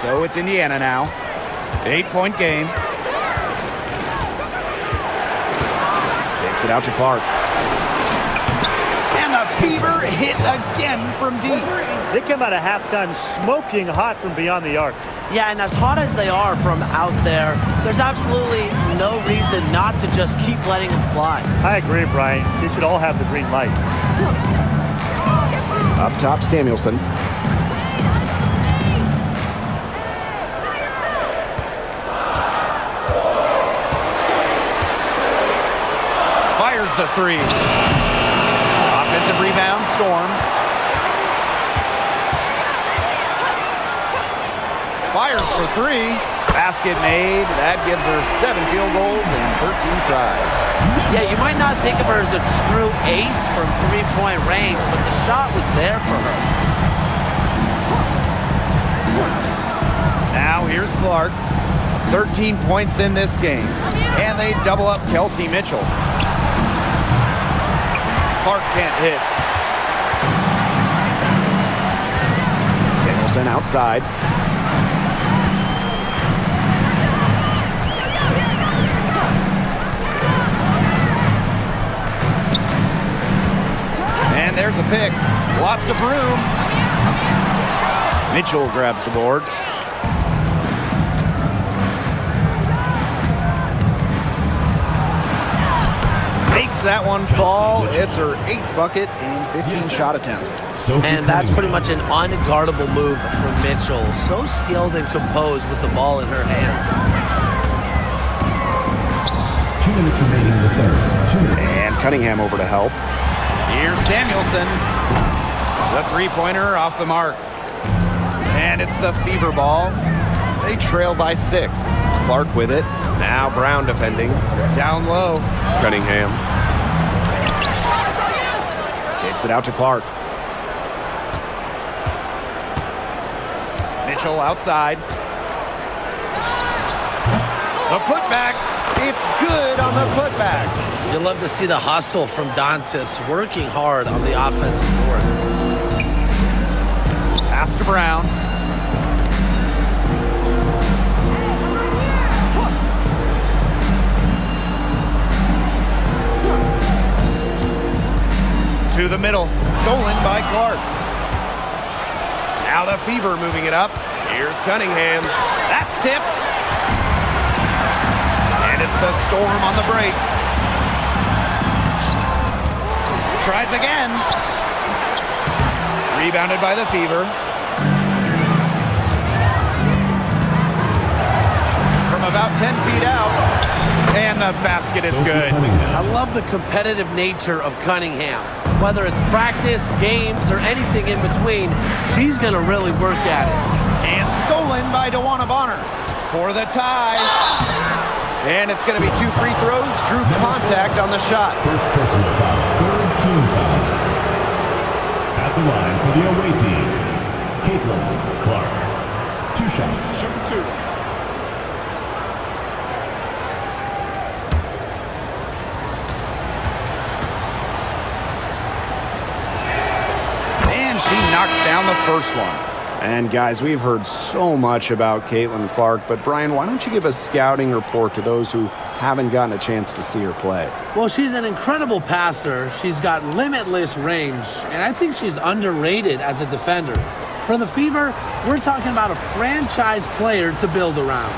So it's Indiana now. 8-point game. Takes it out to Clark. And the Fever hit again from deep. They come out of halftime smoking hot from beyond the arc. Yeah, and as hot as they are from out there, there's absolutely no reason not to just keep letting them fly. I agree, Brian. They should all have the green light. Up top, Samuelson. Fires the 3. Offensive rebound, Storm. Fires for three. Basket made. That gives her 7 field goals and 13 tries. Yeah, you might not think of her as a true ace from three-point range, but the shot was there for her. Now here's Clark. 13 points in this game. And they double up Kelsey Mitchell. Clark can't hit. Samuelson outside. And there's a pick. Lots of room. Mitchell grabs the board. Makes that one fall. It's her 8th bucket in 15 shot attempts. And that's pretty much an unguardable move for Mitchell. So skilled and composed with the ball in her hands. 2 minutes remaining in the third. 2 minutes. And Cunningham over to help. Here's Samuelson. The three-pointer off the mark. And it's the Fever ball. They trail by 6. Clark with it. Now Brown defending. Down low. Cunningham kicks it out to Clark. Mitchell outside. The putback. It's good on the putback. You'll love to see the hustle from Dantas working hard on the offensive boards. Pass to Brown. To the middle. Stolen by Clark. Now the Fever moving it up. Here's Cunningham. That's tipped. And it's the Storm on the break. Tries again. Rebounded by the Fever. From about 10 feet out. And the basket is good. I love the competitive nature of Cunningham. Whether it's practice, games, or anything in between, she's going to really work at it. And stolen by DeWanna Bonner for the tie. And it's going to be 2 free throws. Drew contact on the shot. First personal foul. Third team foul. At the line for the away team, Clark. 2 shots. Shoot 2. Knocks down the first one. And guys, we've heard so much about Caitlin Clark, but Brian, why don't you give a scouting report to those who haven't gotten a chance to see her play? Well, she's an incredible passer. She's got limitless range, and I think she's underrated as a defender. For the Fever, we're talking about a franchise player to build around.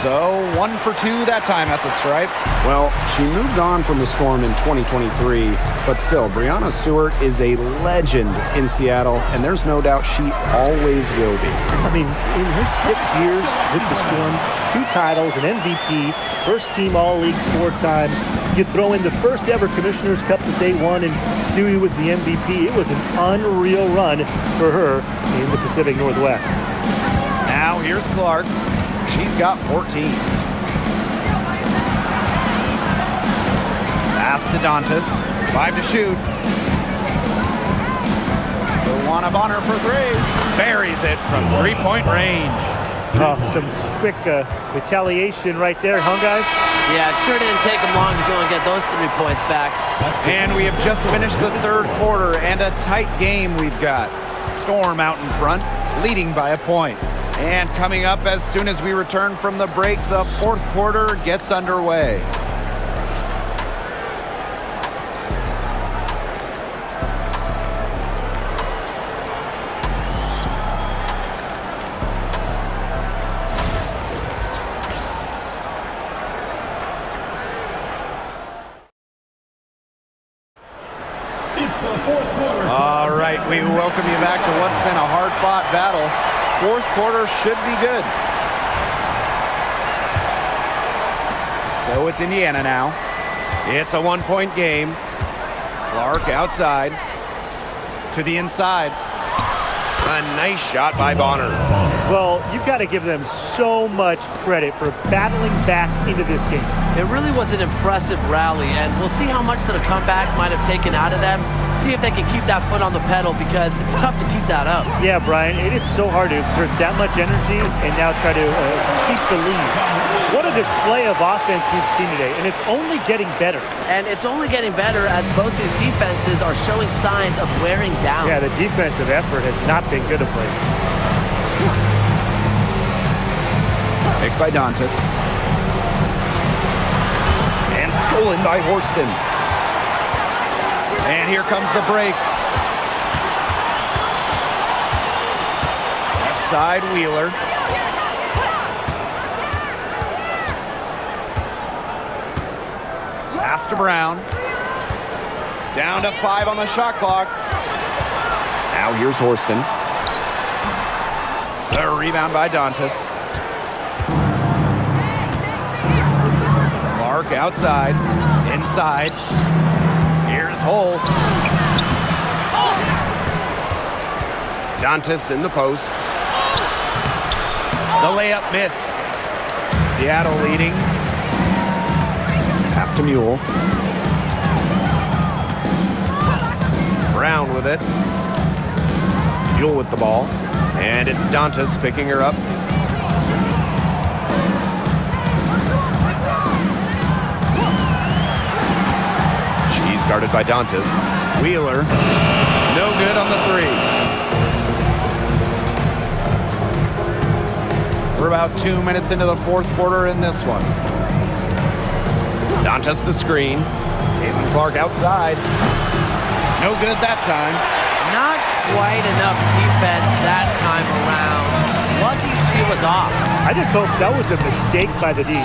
So 1 for 2 that time at the stripe. Well, she moved on from the Storm in 2023, but still, Breanna Stewart is a legend in Seattle, and there's no doubt she always will be. I mean, in her 6 years with the Storm, 2 titles, an MVP, first team All-League 4 times. You throw in the first ever Commissioner's Cup that they won, and Stewie was the MVP. It was an unreal run for her in the Pacific Northwest. Now here's Clark. She's got 14. Pass to Dantas. 5 to shoot. DeWanna Bonner for 3. Buries it from 3-point range. Oh, some quick retaliation right there, huh, guys? Yeah, it sure didn't take them long to go and get those 3 points back. And we have just finished the third quarter, and a tight game we've got. Storm out in front, leading by a point. And coming up as soon as we return from the break, the fourth quarter gets underway. It's the fourth quarter. All right, we welcome you back to what's been a hard-fought battle. Fourth quarter should be good. So it's Indiana now. It's a 1-point game. Clark outside to the inside. A nice shot by Bonner. Well, you've got to give them so much credit for battling back into this game. It really was an impressive rally, and we'll see how much that a comeback might have taken out of them. See if they can keep that foot on the pedal, because it's tough to keep that up. Yeah, Brian, it is so hard to exert that much energy and now try to keep the lead. What a display of offense we've seen today, and it's only getting better. And it's only getting better as both these defenses are showing signs of wearing down. Yeah, the defensive effort has not been good of late. Picked by Dantas. And stolen by Horston. And here comes the break. Left side, Wheeler. Pass to Brown. Down to 5 on the shot clock. Now here's Horston. The rebound by Dantas. Clark outside. Inside. Here's Hull. Dantas in the post. The layup missed. Seattle leading. Pass to Mule. Brown with it. Mule with the ball. And it's Dantas picking her up. She's guarded by Dantas. Wheeler. No good on the 3. We're about 2 minutes into the fourth quarter in this one. Dantas the screen. Clark outside. No good that time. Not quite enough defense that time around. Lucky she was off. I just hope that was a mistake by the D,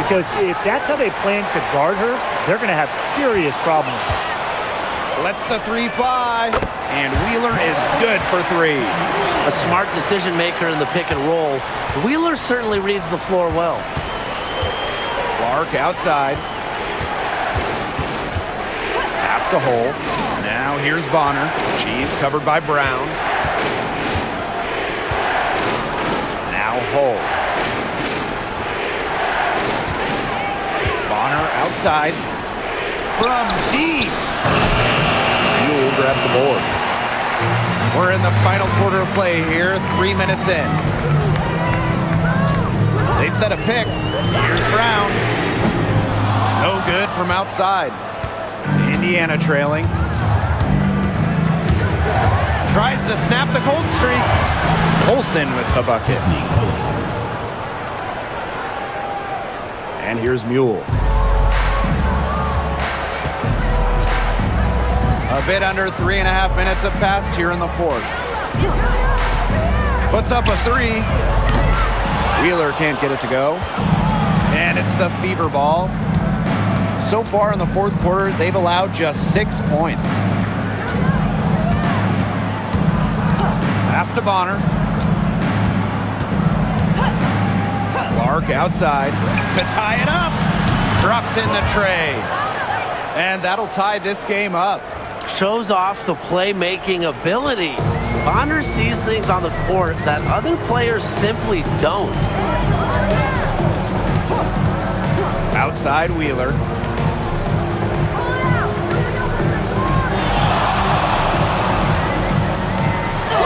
because if that's how they plan to guard her, they're going to have serious problems. Lets the 3 fly. And Wheeler is good for 3. A smart decision maker in the pick and roll. Wheeler certainly reads the floor well. Clark outside. Pass to Hull. Now here's Bonner. She's covered by Brown. Now Hull. Bonner outside. From deep. Mule grabs the board. We're in the final quarter of play here, 3 minutes in. They set a pick. Here's Brown. No good from outside. Indiana trailing. Tries to snap the cold streak. Olsen with the bucket. And here's Mule. A bit under 3.5 minutes have passed here in the fourth. Puts up a 3. Wheeler can't get it to go. And it's the fever ball. So far in the fourth quarter, they've allowed just 6 points. Pass to Bonner. Clark outside to tie it up. Drops in the tray. And that'll tie this game up. Shows off the playmaking ability. Bonner sees things on the court that other players simply don't. Outside Wheeler.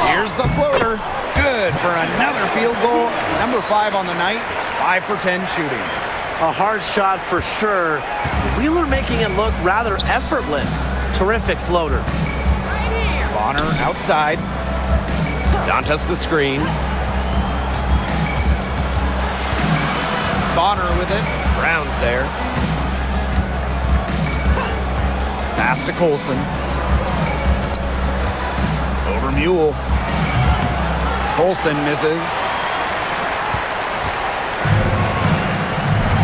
Here's the floater. Good for another field goal. Number 5 on the night. 5 for 10 shooting. A hard shot for sure. Wheeler making it look rather effortless. Terrific floater. Bonner outside. Dantas the screen. Bonner with it. Brown's there. Pass to Colson. Over Mule. Colson misses.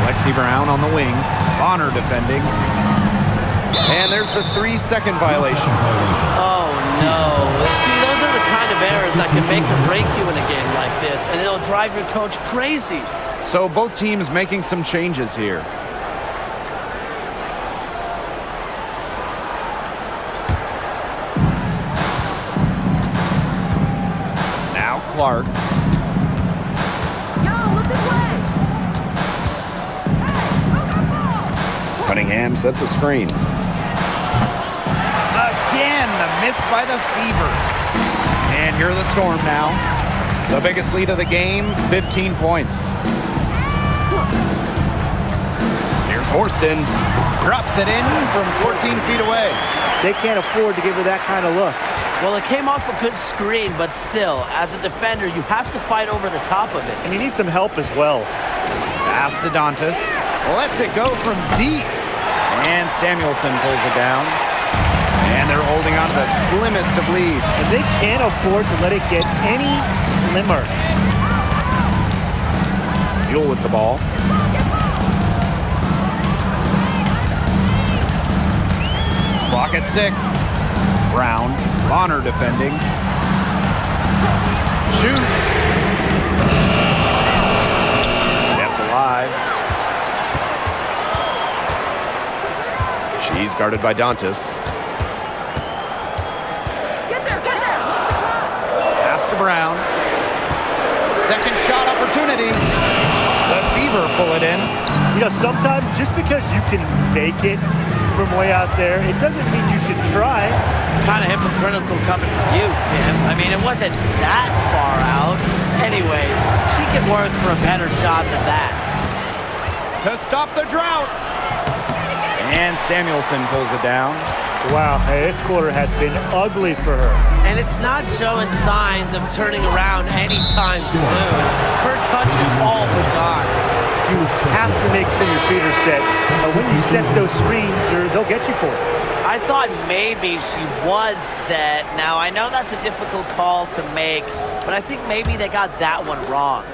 Lexi Brown on the wing. Bonner defending. And there's the 3-second violation. Oh, no. See, those are the kind of errors that can make or break you in a game like this, and it'll drive your coach crazy. So both teams making some changes here. Clark. Yo, look this way. Cunningham sets a screen. Again, the miss by the Fever. And here are the Storm now. The biggest lead of the game, 15 points. Here's Horston. Drops it in from 14 feet away. They can't afford to give her that kind of look. Well, it came off a good screen, but still, as a defender, you have to fight over the top of it. And you need some help as well. Pass to Dantas. Lets it go from deep. And Samuelson pulls it down. And they're holding on to the slimmest of leads. And they can't afford to let it get any slimmer. Mule with the ball. Clock at 6. Brown. Bonner defending. Shoots. Kept alive. She's guarded by Dantas. Get there, get there. Pass to Brown. Second shot opportunity. The Fever pull it in. You know, sometimes just because you can make it from way out there, it doesn't mean you should try. Kind of hypocritical coming from you, Tim. I mean, it wasn't that far out. Anyways, she can work for a better shot than that. To stop the drought. And Samuelson pulls it down. Wow, hey, this quarter has been ugly for her. And it's not showing signs of turning around anytime soon. Her touch is all but gone. You have to make sure your feet are set. When you set those screens, they'll get you for it. I thought maybe she was set. Now, I know that's a difficult call to make, but I think maybe they got that one wrong.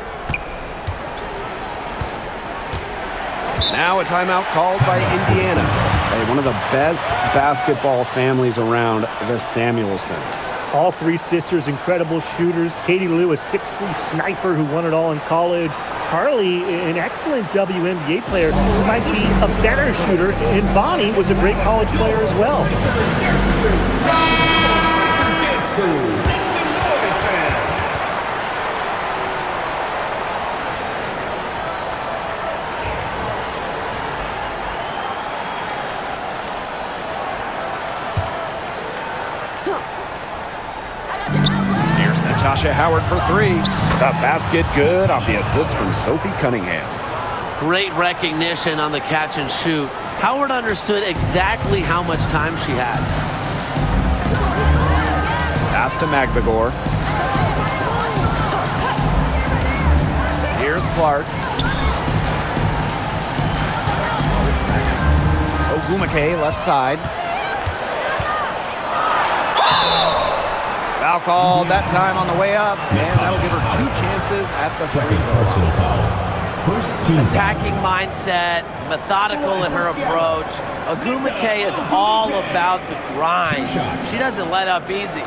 Now a timeout called by Indiana. Hey, one of the best basketball families around, the Samuelsons. All three sisters, incredible shooters. Katie Lou, a 6'3" sniper who won it all in college. Carly, an excellent WNBA player who might be a better shooter. And Bonnie was a great college player as well. Here's Natasha Howard for 3. The basket good off the assist from Sophie Cunningham. Great recognition on the catch and shoot. Howard understood exactly how much time she had. Pass to Magbagor. Here's Clark. Ogumake left side. Foul called that time on the way up, and that'll give her 2 chances at the free Second throw personal line. foul. First team foul. Attacking mindset, methodical in her approach. Ogumake is all about the grind. She doesn't let up easy.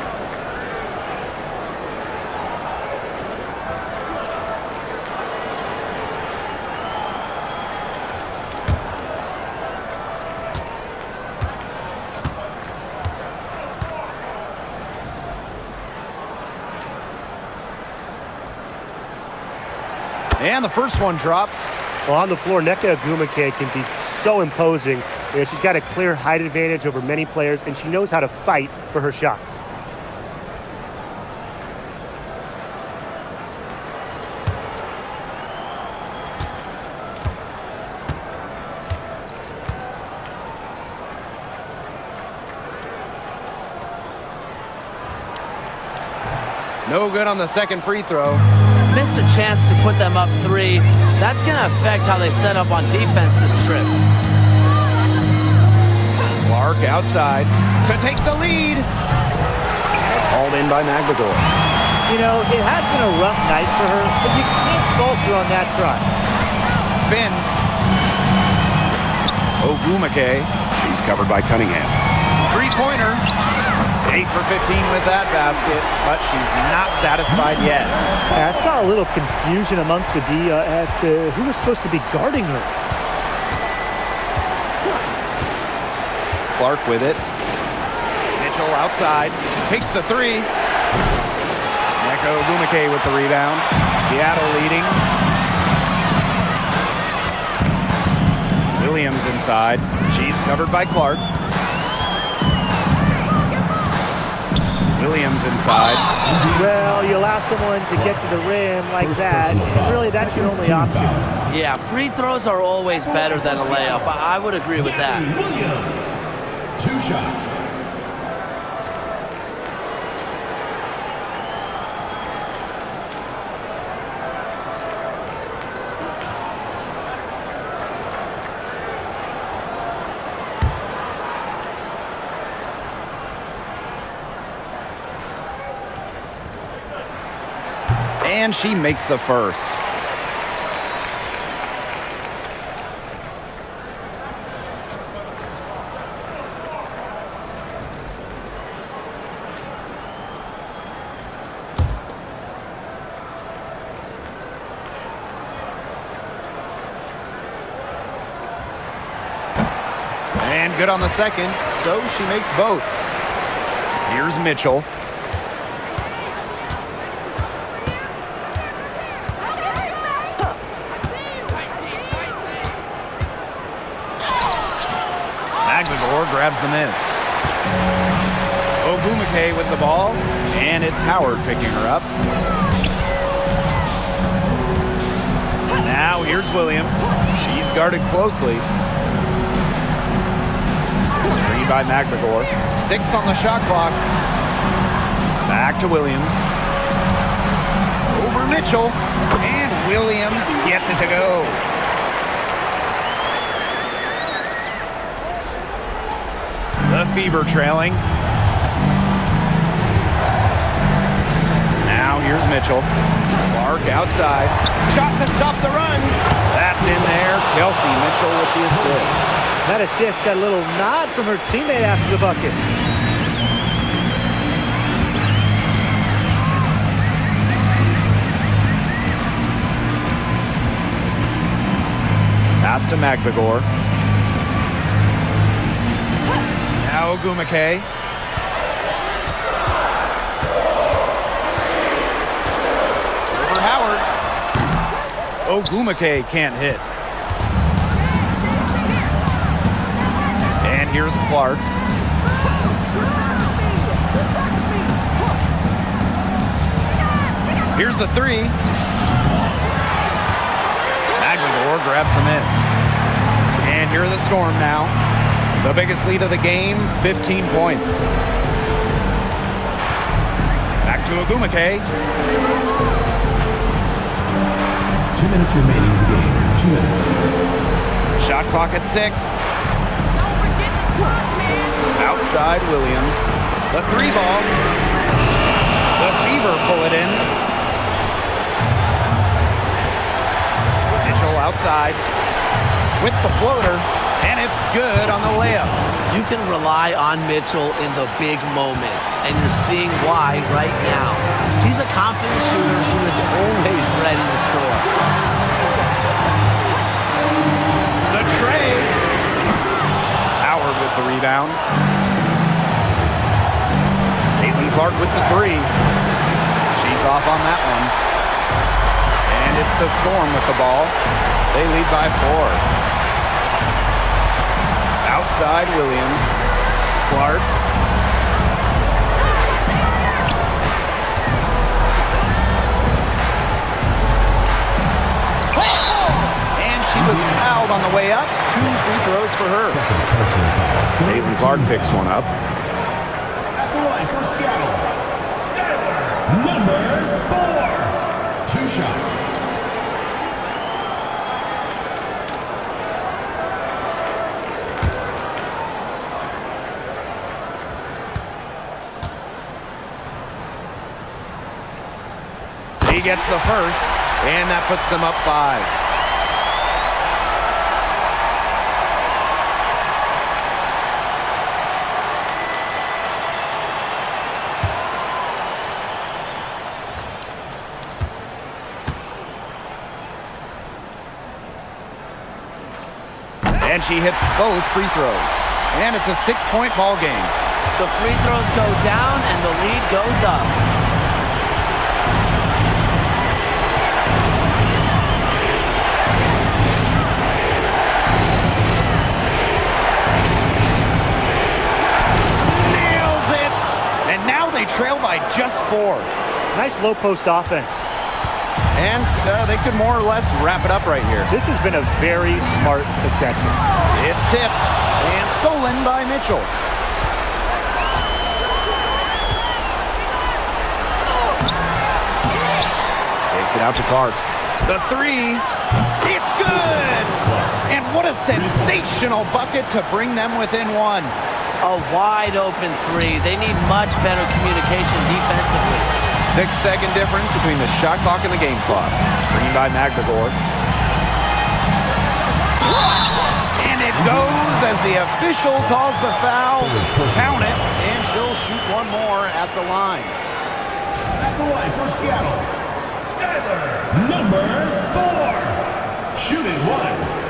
And the first one drops. Well, on the floor, Nneka Ogumake can be so imposing. You know, she's got a clear height advantage over many players, and she knows how to fight for her shots. No good on the second free throw. Missed a chance to put them up 3. That's going to affect how they set up on defense this trip. Clark outside to take the lead. And it's hauled in by Magbagor. You know, it has been a rough night for her, but you can't fault her on that try. Spins. Ogumake. She's covered by Cunningham. 3-pointer. 8 for 15 with that basket, but she's not satisfied yet. I saw a little confusion amongst the D as to who was supposed to be guarding her. Clark with it. Mitchell outside. Takes the 3. Monica Ogumake with the rebound. Seattle leading. Williams inside. She's covered by Clark. Williams inside. Well, you allow someone to get to the rim like that, and really that's your only option. Yeah, free throws are always better than a layup. I would agree with that. Williams. 2 shots. And she makes the first. And good on the second, so she makes both. Here's Mitchell. Grabs the miss. Ogumake with the ball, and it's Howard picking her up. Now here's Williams. She's guarded closely. Screen by McGregor. 6 on the shot clock. Back to Williams. Over Mitchell, and Williams gets it to go. The Fever trailing. Now here's Mitchell. Clark outside. Shot to stop the run. That's in there. Kelsey Mitchell with the assist. That assist got a little nod from her teammate after the bucket. Pass to McGregor. Now Ogumake. Over Howard. Ogumake can't hit. And here's Clark. Here's the 3. McGregor grabs the miss. And here are the Storm now. The biggest lead of the game, 15 points. Back to Ogumake. 2 minutes remaining in the game. 2 minutes. Shot clock at 6. Outside Williams. The 3 ball. The Fever pull it in. Mitchell outside with the floater. And it's good on the layup. You can rely on Mitchell in the big moments, and you're seeing why right now. She's a confident shooter who is always ready to score. The trade. Howard with the rebound. Clark with the 3. She's off on that one. And it's the Storm with the ball. They lead by 4. Outside Williams. Clark. And she was fouled on the way up. 2 free throws for her. Caitlin Clark picks one up. At the line for Seattle. Number 4. 2 shots. He gets the first, and that puts them up 5. And she hits both free throws. And it's a 6-point ball game. The free throws go down, and the lead goes up. 4. Nice low post offense. And they could more or less wrap it up right here. This has been a very smart possession. It's tipped and stolen by Mitchell. Takes it out to Clark. The 3. It's good! And what a sensational bucket to bring them within 1. A wide open 3. They need much better communication defensively. 6-second difference between the shot clock and the game clock. Screen by Magdagor. And it goes as the official calls the foul. Count it, and she'll shoot one more at the line. At the line for Seattle, Skyler, number 4. Shooting 1.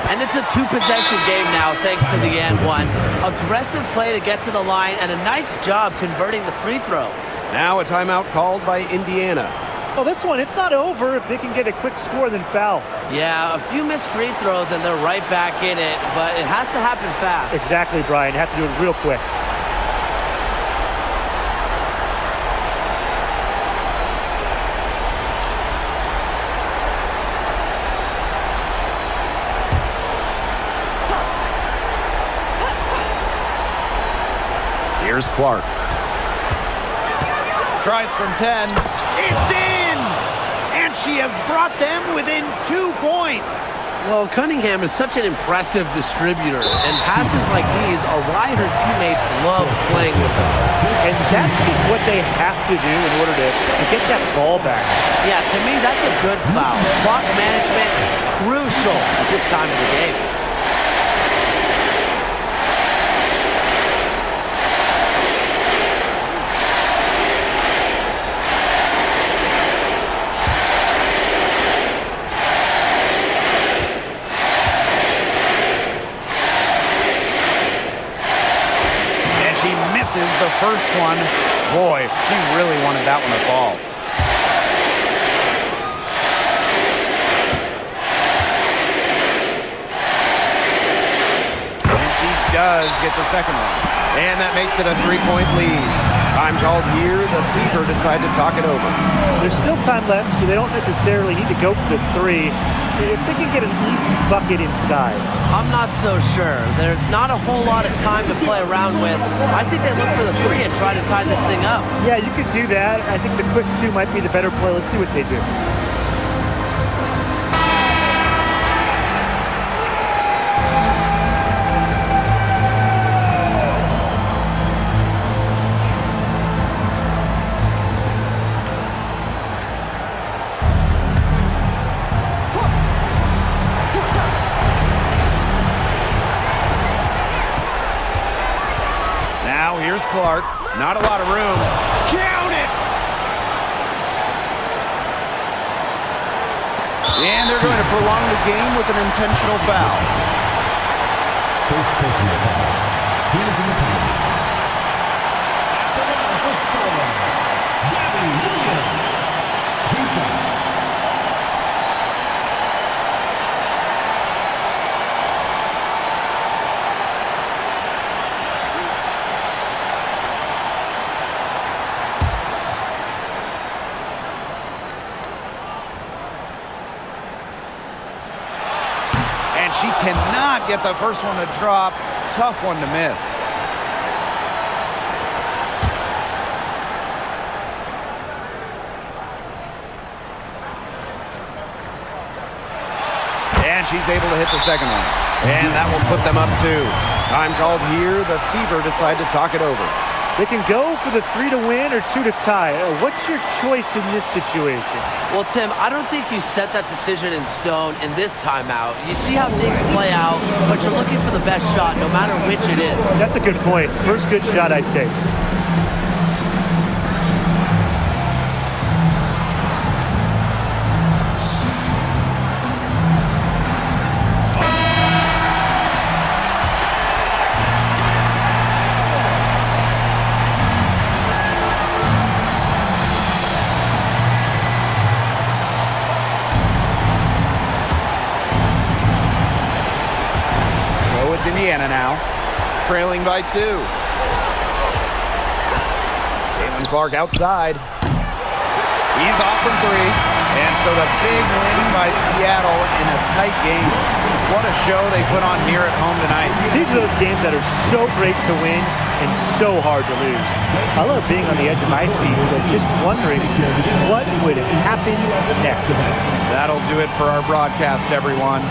And it's a 2-possession game now, thanks to the and 1. Aggressive play to get to the line, and a nice job converting the free throw. Now a timeout called by Indiana. Well, this one, it's not over if they can get a quick score then foul. Yeah, a few missed free throws, and they're right back in it, but it has to happen fast. Exactly, Brian. You have to do it real quick. Here's Clark. Tries from 10. It's in! And she has brought them within 2 points. Well, Cunningham is such an impressive distributor, and passes like these are why her teammates love playing with her. And that's just what they have to do in order to get that ball back. Yeah, to me, that's a good foul. Clock management, crucial at this time of the game. The first one, boy, she really wanted that one to fall. And she does get the second one. And that makes it a 3-point lead. Time called here. The Fever decide to talk it over. There's still time left, so they don't necessarily need to go for the 3. If they can get an easy bucket inside. I'm not so sure. There's not a whole lot of time to play around with. I think they look for the 3 and try to tie this thing up. Yeah, you could do that. I think the quick 2 might be the better play. Let's see what they do. Here's Clark. Not a lot of room. Count it! And they're going to prolong the game with an intentional foul. First personal foul. Team is in the penalty. At the line for scoring, Gabby Williams. 2 shots. She cannot get the first one to drop. Tough one to miss. And she's able to hit the second one. And that will put them up 2. Time called here. The Fever decide to talk it over. They can go for the 3 to win or 2 to tie. What's your choice in this situation? Well, Tim, I don't think you set that decision in stone in this timeout. You see how things play out, but you're looking for the best shot no matter which it is. That's a good point. First good shot I'd take. trailing by 2. Clark outside. He's off from 3. And so the big win by Seattle in a tight game. What a show they put on here at home tonight. These are those games that are so great to win and so hard to lose. I love being on the edge of my seat, just wondering what would happen next. That'll do it for our broadcast, everyone.